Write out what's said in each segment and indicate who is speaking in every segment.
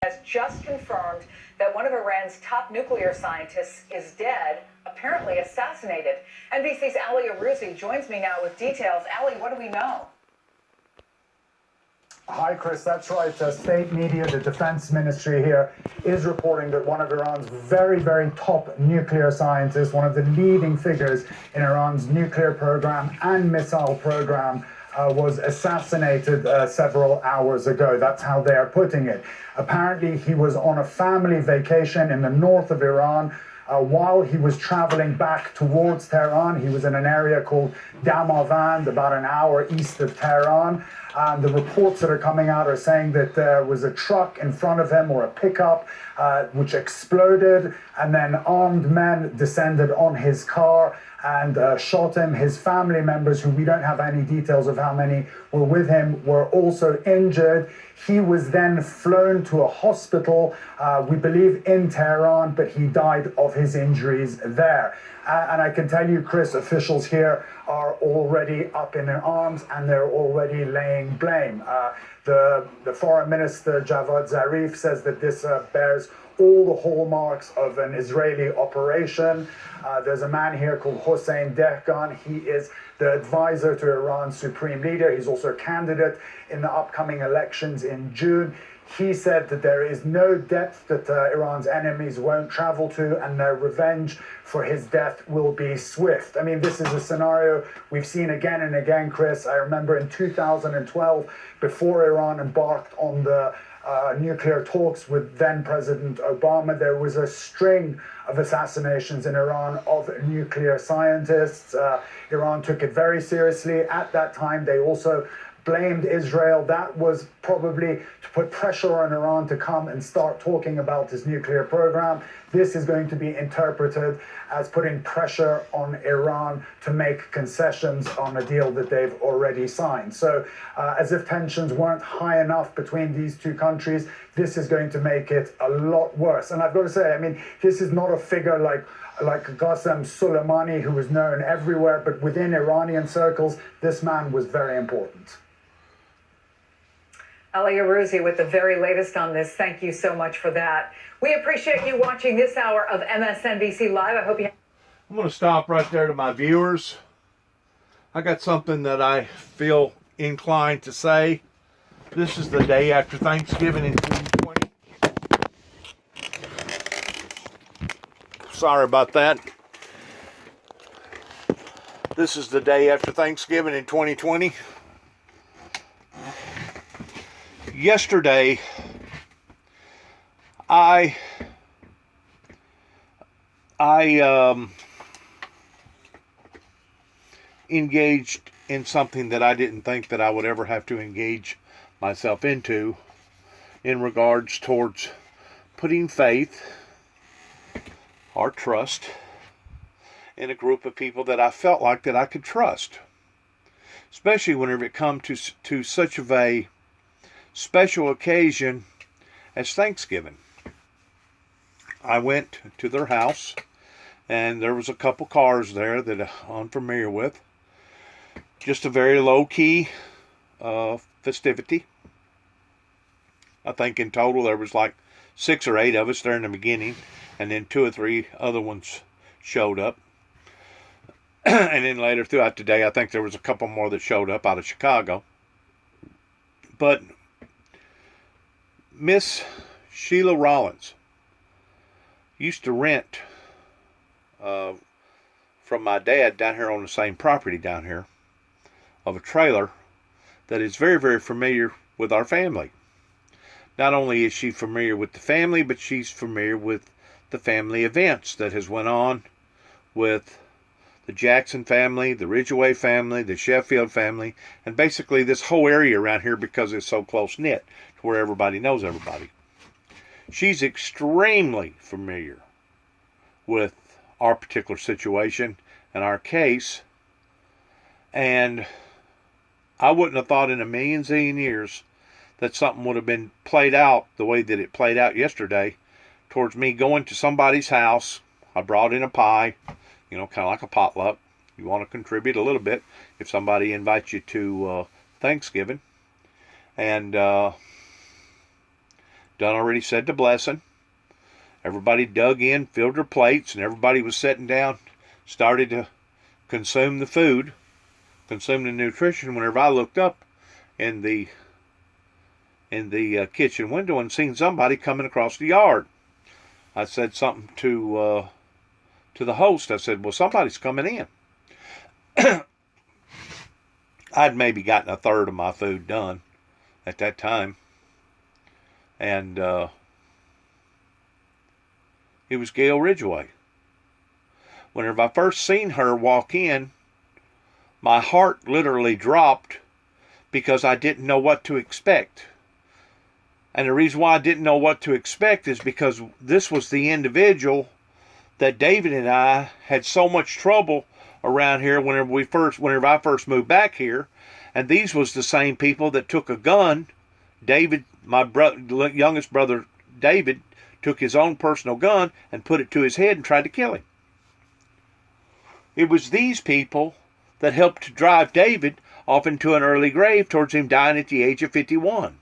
Speaker 1: has just confirmed that one of Iran's top nuclear scientists is dead, apparently assassinated. NBC's Ali Arouzi joins me now with details. Ali, what do we know?
Speaker 2: Hi, Chris. That's right. State media, the defense ministry here, is reporting that one of Iran's very, very top nuclear scientists, one of the leading figures in Iran's nuclear program and missile program, was assassinated several hours ago. That's how they are putting it. Apparently, he was on a family vacation in the north of Iran. While he was traveling back towards Tehran, he was in an area called Damavand, about an hour east of Tehran. And the reports that are coming out are saying that there was a truck in front of him, or a pickup, which exploded, and then armed men descended on his car and shot him. His family members, who we don't have any details of how many were with him, were also injured. He was then flown to a hospital, we believe in Tehran, but he died of his injuries there. And I can tell you, Chris, officials here are already up in their arms and they're already laying blame. The foreign minister, Javad Zarif, says that this bears all the hallmarks of an Israeli operation. There's a man here called Hossein Dehgan. He is the advisor to Iran's supreme leader. He's also a candidate in the upcoming elections in June. He said that there is no depth that Iran's enemies won't travel to, and their revenge for his death will be swift. I mean, this is a scenario we've seen again and again, Chris. I remember in 2012, before Iran embarked on the nuclear talks with then President Obama, there was a string of assassinations in Iran of nuclear scientists. Iran took it very seriously. At that time, they also blamed Israel. That was probably to put pressure on Iran to come and start talking about his nuclear program. This is going to be interpreted as putting pressure on Iran to make concessions on a deal that they've already signed. So as if tensions weren't high enough between these two countries, this is going to make it a lot worse. And I've got to say, I mean, this is not a figure like Qasem Soleimani, who was known everywhere, but within Iranian circles, this man was very important.
Speaker 1: Ali Arouzi with the very latest on this. Thank you so much for that. We appreciate you watching this hour of MSNBC Live. I hope you...
Speaker 3: I'm going to stop right there to my viewers. I got something that I feel inclined to say. This is the day after Thanksgiving in 2020. Sorry about that. This is the day after Thanksgiving in 2020. Yesterday, I engaged in something that I didn't think that I would ever have to engage myself into, in regards towards putting faith or trust in a group of people that I felt like that I could trust, especially whenever it comes to such of a special occasion as Thanksgiving. I went to their house, and there was a couple cars there that I'm unfamiliar with. Just a very low-key festivity. I think in total there was like 6 or 8 of us there in the beginning, and then 2 or 3 other ones showed up. And then later throughout the day, I think there was a couple more that showed up out of Chicago. But Miss Sheila Rollins used to rent from my dad down here on the same property down here, of a trailer that is very, very familiar with our family. Not only is she familiar with the family, but she's familiar with the family events that has went on with the Jackson family, the Ridgeway family, the Sheffield family, and basically this whole area around here, because it's so close-knit to where everybody knows everybody. She's extremely familiar with our particular situation and our case, and I wouldn't have thought in a million zillion years that something would have been played out the way that it played out yesterday, towards me going to somebody's house. I brought in a pie, kind of like a potluck. You want to contribute a little bit if somebody invites you to Thanksgiving. And done already said the blessing. Everybody dug in, filled their plates, and everybody was sitting down, started to consume the food, consume the nutrition. Whenever I looked up in the kitchen window and seen somebody coming across the yard, I said something to the host. I said, "Well, somebody's coming in." I'd maybe gotten a third of my food done at that time, and it was Gail Ridgway. Whenever I first seen her walk in, my heart literally dropped because I didn't know what to expect. And the reason why I didn't know what to expect is because this was the individual that David and I had so much trouble around here whenever I first moved back here. And these was the same people that took a gun. David, my youngest brother David, took his own personal gun and put it to his head and tried to kill him. It was these people that helped to drive David off into an early grave towards him dying at the age of 51.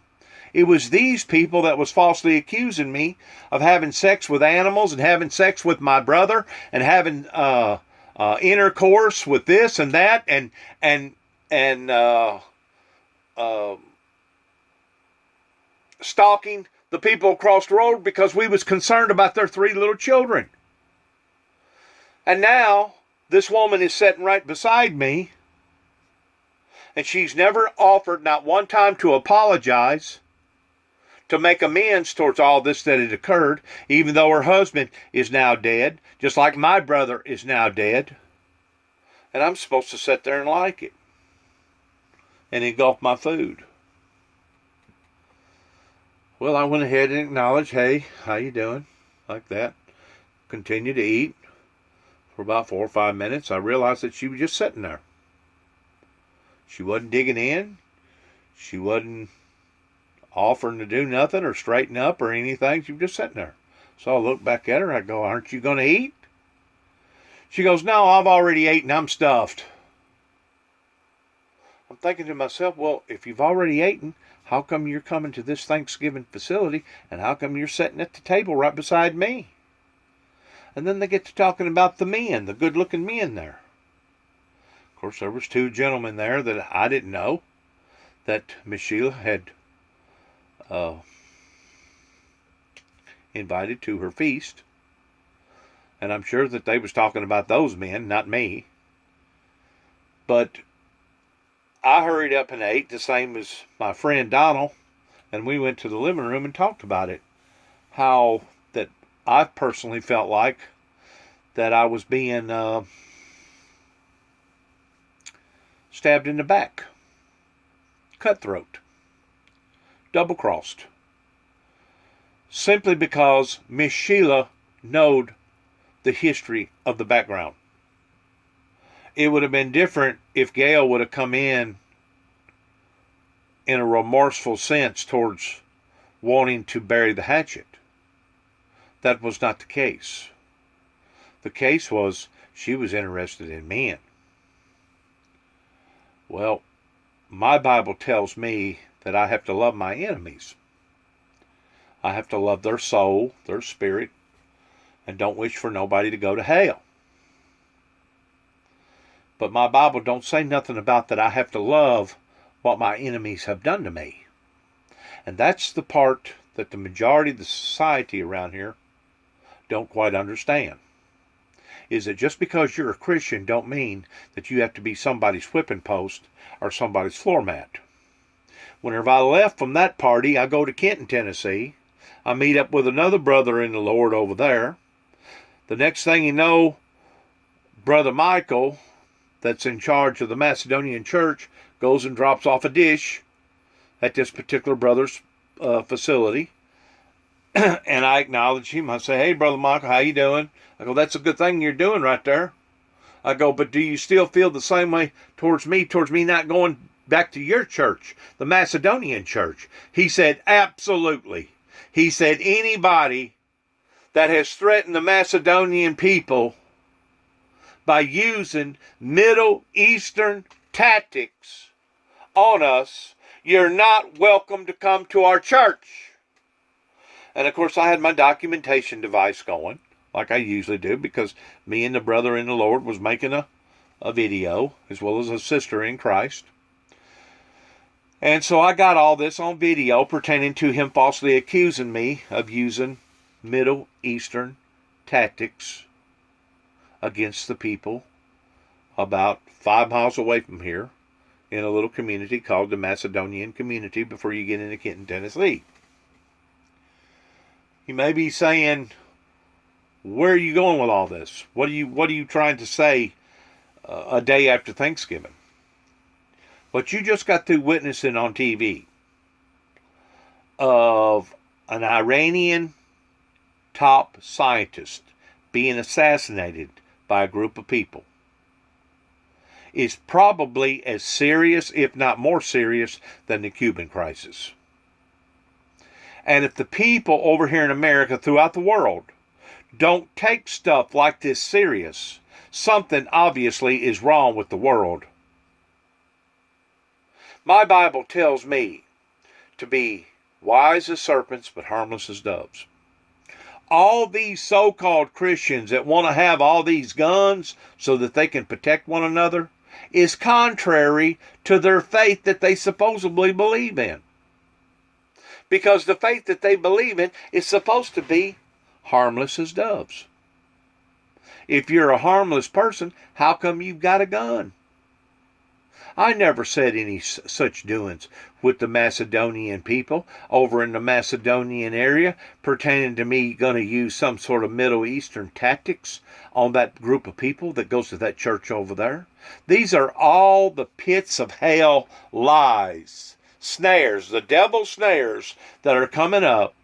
Speaker 3: It was these people that was falsely accusing me of having sex with animals and having sex with my brother and having intercourse with this and that and stalking the people across the road because we was concerned about their 3 little children. And now this woman is sitting right beside me, and she's never offered not one time to apologize, to make amends towards all this that had occurred, even though her husband is now dead, just like my brother is now dead. And I'm supposed to sit there and like it and engulf my food. Well, I went ahead and acknowledged, "Hey, how you doing?" Like that. Continued to eat. For about 4 or 5 minutes, I realized that she was just sitting there. She wasn't digging in. She wasn't offering to do nothing or straighten up or anything. She was just sitting there. So I looked back at her. I go, "Aren't you going to eat?" She goes, "No, I've already eaten. I'm stuffed." I'm thinking to myself, well, if you've already eaten, how come you're coming to this Thanksgiving facility, and how come you're sitting at the table right beside me? And then they get to talking about the men, the good-looking men there. Of course, there was 2 gentlemen there that I didn't know that Miss Sheila had invited to her feast. And I'm sure that they was talking about those men, not me. But I hurried up and ate, the same as my friend Donald, and we went to the living room and talked about it. How that I personally felt like that I was being stabbed in the back, cutthroat, double-crossed, simply because Miss Sheila knowed the history of the background. It would have been different if Gail would have come in a remorseful sense towards wanting to bury the hatchet. That was not the case. The case was she was interested in men. Well, my Bible tells me that I have to love my enemies. I have to love their soul, their spirit, and don't wish for nobody to go to hell. But my Bible don't say nothing about that I have to love what my enemies have done to me. And that's the part that the majority of the society around here don't quite understand. Is that just because you're a Christian don't mean that you have to be somebody's whipping post or somebody's floor mat. Whenever I left from that party, I go to Kenton, Tennessee. I meet up with another brother in the Lord over there. The next thing you know, Brother Michael, that's in charge of the Macedonian church, goes and drops off a dish at this particular brother's facility. And I acknowledge him. I say, "Hey, Brother Michael, how you doing?" I go, "That's a good thing you're doing right there." I go, "But do you still feel the same way towards me not going back to your church, the Macedonian church?" He said, "Absolutely." He said, "Anybody that has threatened the Macedonian people by using Middle Eastern tactics on us, you're not welcome to come to our church." And of course, I had my documentation device going, like I usually do, because me and the brother in the Lord was making a video, as well as a sister in Christ. And so I got all this on video pertaining to him falsely accusing me of using Middle Eastern tactics against the people about 5 miles away from here in a little community called the Macedonian community before you get into Kenton, Tennessee. You may be saying, where are you going with all this? What are you trying to say a day after Thanksgiving? But you just got through witnessing on TV of an Iranian top scientist being assassinated by a group of people. Is probably as serious, if not more serious, than the Cuban crisis. And if the people over here in America, throughout the world, don't take stuff like this serious, something obviously is wrong with the world. My Bible tells me to be wise as serpents, but harmless as doves. All these so-called Christians that want to have all these guns so that they can protect one another is contrary to their faith that they supposedly believe in. Because the faith that they believe in is supposed to be harmless as doves. If you're a harmless person, how come you've got a gun? I never said any such doings with the Macedonian people over in the Macedonian area pertaining to me going to use some sort of Middle Eastern tactics on that group of people that goes to that church over there. These are all the pits of hell lies, snares, the devil's snares that are coming up,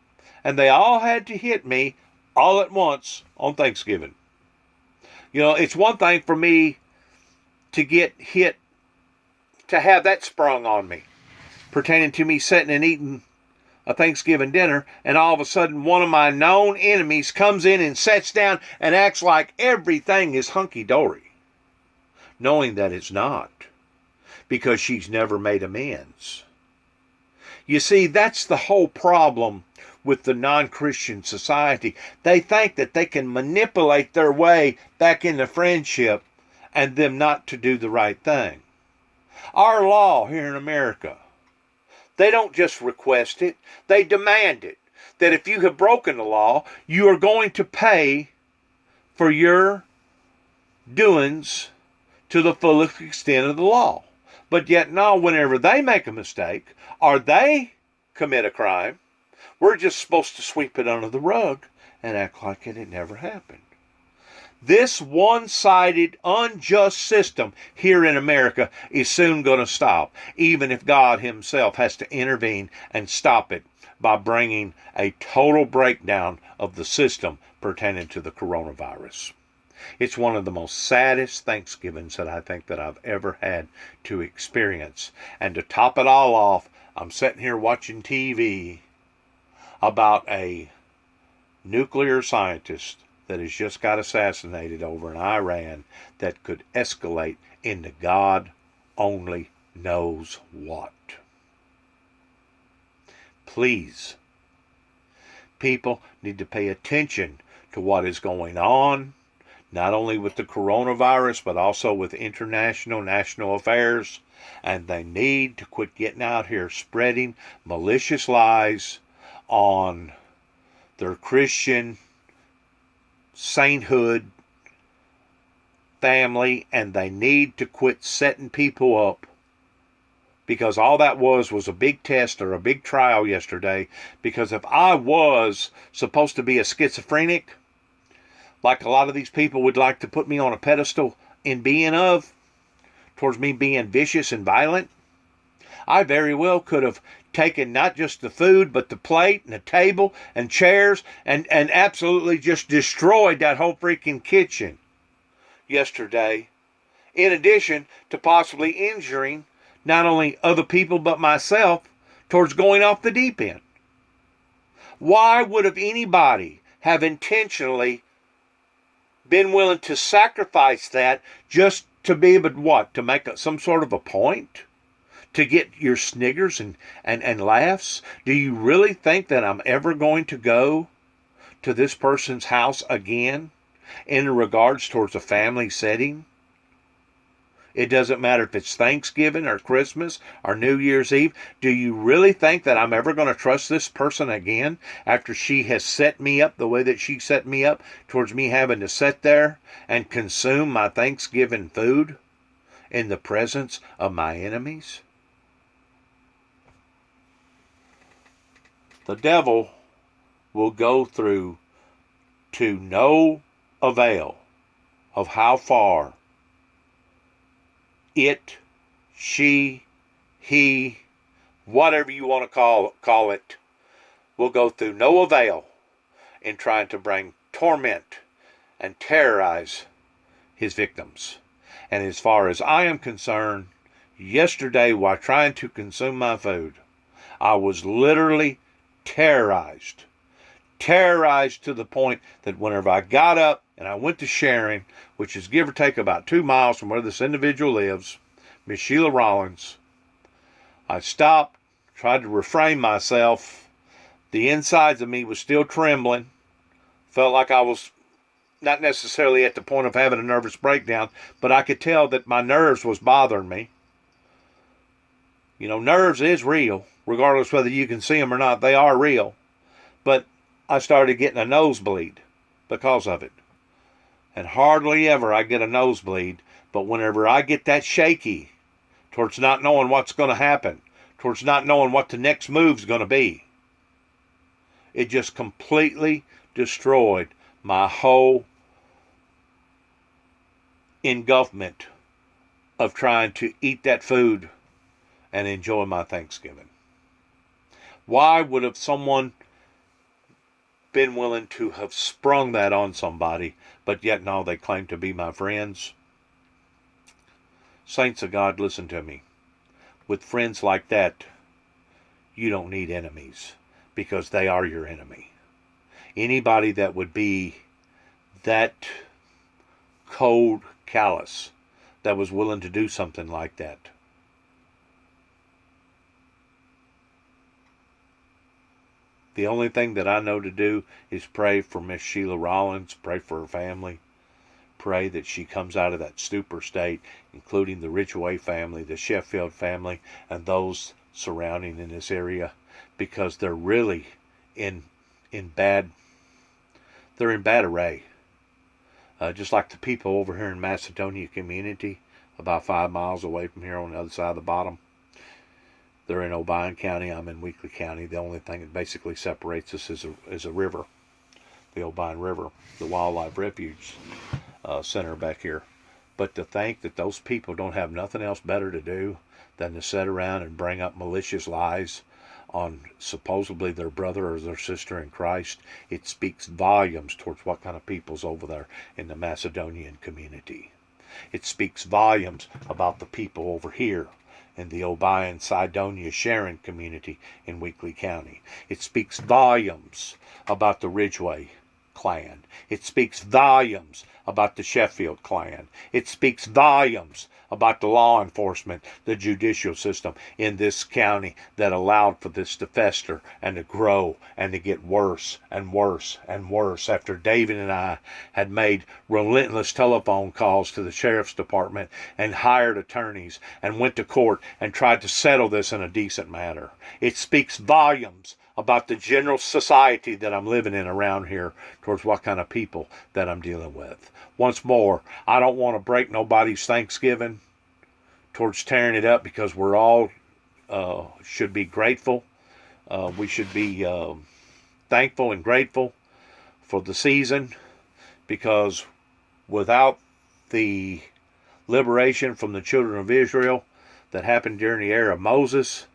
Speaker 3: and they all had to hit me all at once on Thanksgiving. You know, it's one thing for me to get hit, to have that sprung on me, pertaining to me sitting and eating a Thanksgiving dinner, and all of a sudden one of my known enemies comes in and sits down and acts like everything is hunky-dory, knowing that it's not, because she's never made amends. You see, that's the whole problem with the non-Christian society. They think that they can manipulate their way back into friendship and them not to do the right thing. Our law here in America, they don't just request it, they demand it. That if you have broken the law, you are going to pay for your doings to the fullest extent of the law. But yet now, whenever they make a mistake, or they commit a crime, we're just supposed to sweep it under the rug and act like it had never happened. This one-sided, unjust system here in America is soon going to stop, even if God himself has to intervene and stop it by bringing a total breakdown of the system pertaining to the coronavirus. It's one of the most saddest Thanksgivings that I think that I've ever had to experience. And to top it all off, I'm sitting here watching TV about a nuclear scientist that has just got assassinated over in Iran that could escalate into God only knows what. Please, people need to pay attention to what is going on, not only with the coronavirus, but also with international, national affairs, and they need to quit getting out here spreading malicious lies on their Christian sainthood, family, and they need to quit setting people up, because all that was a big test or a big trial yesterday. Because if I was supposed to be a schizophrenic, like a lot of these people would like to put me on a pedestal in being of, towards me being vicious and violent, I very well could have taken not just the food, but the plate and the table and chairs and absolutely just destroyed that whole freaking kitchen yesterday, in addition to possibly injuring not only other people but myself towards going off the deep end. Why would have anybody have intentionally been willing to sacrifice that just to be able to what? To make some sort of a point? to get your sniggers and laughs? Do you really think that I'm ever going to go to this person's house again in regards towards a family setting? It doesn't matter if it's Thanksgiving or Christmas or New Year's Eve. Do you really think that I'm ever going to trust this person again after she has set me up the way that she set me up towards me having to sit there and consume my Thanksgiving food in the presence of my enemies? The devil will go through to no avail of how far it, she, he, whatever you want to call it, will go through no avail in trying to bring torment and terrorize his victims. And as far as I am concerned, yesterday while trying to consume my food, I was literally terrorized to the point that whenever I got up and I went to Sharon, which is give or take about 2 miles from where this individual lives, Miss Sheila Rollins, I stopped, tried to refrain myself. The insides of me was still trembling. Felt like I was not necessarily at the point of having a nervous breakdown, but I could tell that my nerves was bothering me. You know, nerves is real, regardless whether you can see them or not. They are real. But I started getting a nosebleed because of it. And hardly ever I get a nosebleed, but whenever I get that shaky towards not knowing what's going to happen, towards not knowing what the next move's going to be, it just completely destroyed my whole engulfment of trying to eat that food and enjoy my Thanksgiving. Why would have someone been willing to have sprung that on somebody, but yet no, they claim to be my friends? Saints of God, listen to me. With friends like that, you don't need enemies, because they are your enemy. Anybody that would be that cold, callous, that was willing to do something like that, the only thing that I know to do is pray for Miss Sheila Rollins, pray for her family, pray that she comes out of that stupor state, including the Ridgeway family, the Sheffield family, and those surrounding in this area, because they're really in bad array. Just like the people over here in Macedonia community, about 5 miles away from here on the other side of the bottom. They're in Obion County. I'm in Weakley County. The only thing that basically separates us is a river, the Obion River, the Wildlife Refuge Center back here. But to think that those people don't have nothing else better to do than to sit around and bring up malicious lies on supposedly their brother or their sister in Christ, it speaks volumes towards what kind of people's over there in the Macedonian community. It speaks volumes about the people over here in the Obion, Sidonia, Sharon community in Weakley County. It speaks volumes about the Ridgeway clan. It speaks volumes about the Sheffield clan. It speaks volumes about the law enforcement, the judicial system in this county that allowed for this to fester and to grow and to get worse and worse and worse after David and I had made relentless telephone calls to the sheriff's department and hired attorneys and went to court and tried to settle this in a decent manner. It speaks volumes about the general society that I'm living in around here towards what kind of people that I'm dealing with. Once more, I don't want to break nobody's Thanksgiving towards tearing it up, because we're all should be grateful. We should be thankful and grateful for the season, because without the liberation from the children of Israel that happened during the era of Moses,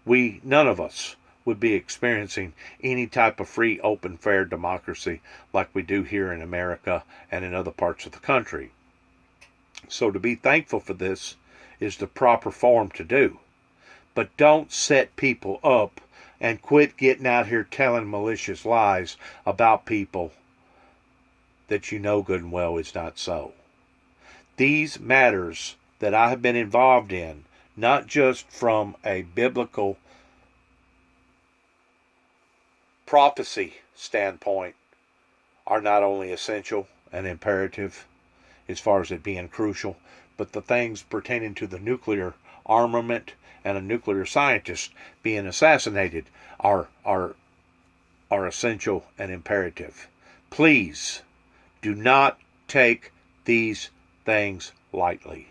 Speaker 3: none of us would be experiencing any type of free, open, fair democracy like we do here in America and in other parts of the country. So to be thankful for this is the proper form to do. But don't set people up and quit getting out here telling malicious lies about people that you know good and well is not so. These matters that I have been involved in not just from a biblical prophecy standpoint, are not only essential and imperative as far as it being crucial, but the things pertaining to the nuclear armament and a nuclear scientist being assassinated are essential and imperative. Please do not take these things lightly.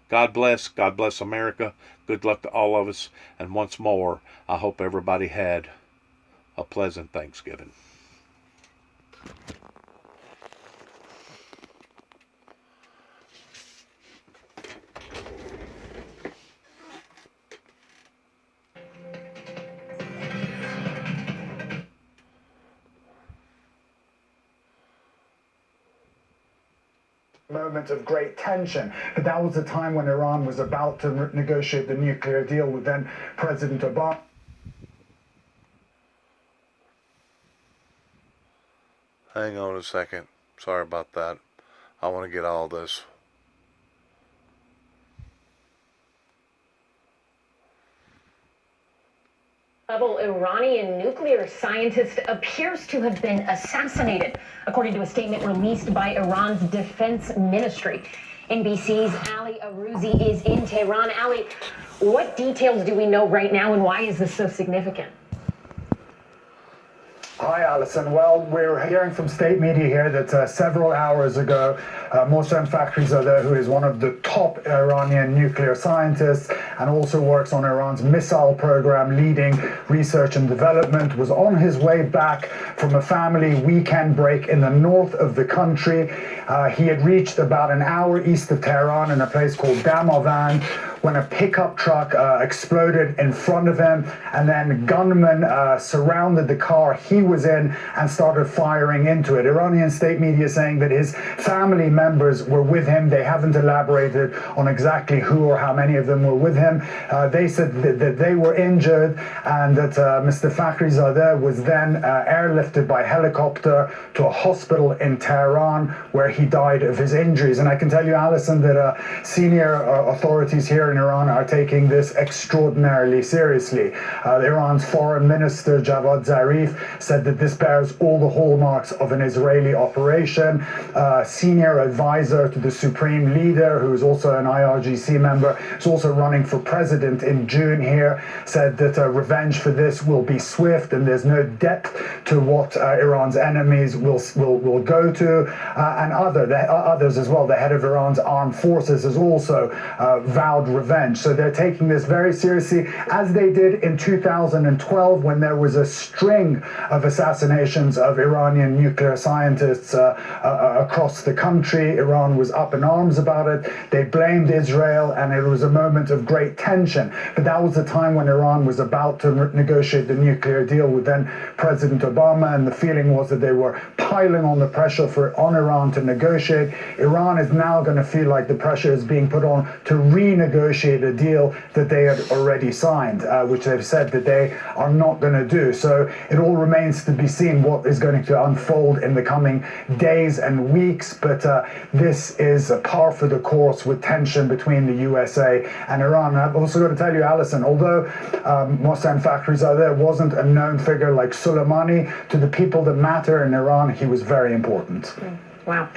Speaker 3: God bless America. Good luck to all of us. And once more, I hope everybody had a pleasant Thanksgiving.
Speaker 2: Moment of great tension, but that was the time when Iran was about to negotiate the nuclear deal with then President Obama.
Speaker 3: Hang on a second. Sorry about that. I want to get all this.
Speaker 4: Iranian nuclear scientist appears to have been assassinated, according to a statement released by Iran's defense ministry. NBC's Ali Arouzi is in Tehran. Ali, what details do we know right now, and why is this so significant?
Speaker 2: Hi, Alison. Well, we're hearing from state media here that several hours ago, Mohsen Fakhrizadeh, who is one of the top Iranian nuclear scientists and also works on Iran's missile program, leading research and development, was on his way back from a family weekend break in the north of the country. He had reached about an hour east of Tehran in a place called Damavan, when a pickup truck exploded in front of him, and then gunmen surrounded the car he was in and started firing into it. Iranian state media saying that his family members were with him. They haven't elaborated on exactly who or how many of them were with him. They said that they were injured, and that Mr. Fakhrizadeh was then airlifted by helicopter to a hospital in Tehran, where he died of his injuries. And I can tell you, Alison, that senior authorities here in Iran are taking this extraordinarily seriously. Iran's foreign minister Javad Zarif said that this bears all the hallmarks of an Israeli operation. Senior advisor to the supreme leader, who is also an IRGC member, is also running for president in June here, said that revenge for this will be swift, and there's no depth to what Iran's enemies will go to. And others as well. The head of Iran's armed forces has also vowed revenge. So they're taking this very seriously, as they did in 2012 when there was a string of assassinations of Iranian nuclear scientists across the country. Iran was up in arms about it. They blamed Israel, and it was a moment of great tension. But that was the time when Iran was about to negotiate the nuclear deal with then President Obama, and the feeling was that they were piling on the pressure on Iran to negotiate. Iran is now going to feel like the pressure is being put on to renegotiate a deal that they had already signed, which they've said that they are not going to do. So it all remains to be seen what is going to unfold in the coming days and weeks. But this is par for the course with tension between the USA and Iran. And I've also got to tell you, Alison, although Mohsen Fakhrizadeh wasn't a known figure like Soleimani, to the people that matter in Iran, he was very important.
Speaker 4: Wow.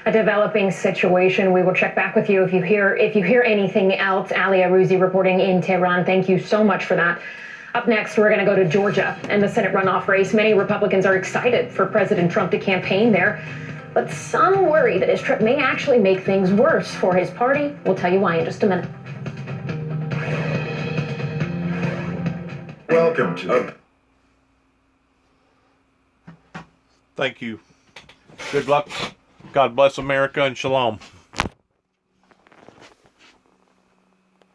Speaker 4: A developing situation. We will check back with you if you hear anything else. Ali Arouzi reporting in Tehran. Thank you so much for that. Up next, we're going to go to Georgia and the Senate runoff race. Many Republicans are excited for President Trump to campaign there, but some worry that his trip may actually make things worse for his party. We'll tell you why in just a minute.
Speaker 5: Welcome to
Speaker 3: Thank you. Good luck. God bless America, and shalom.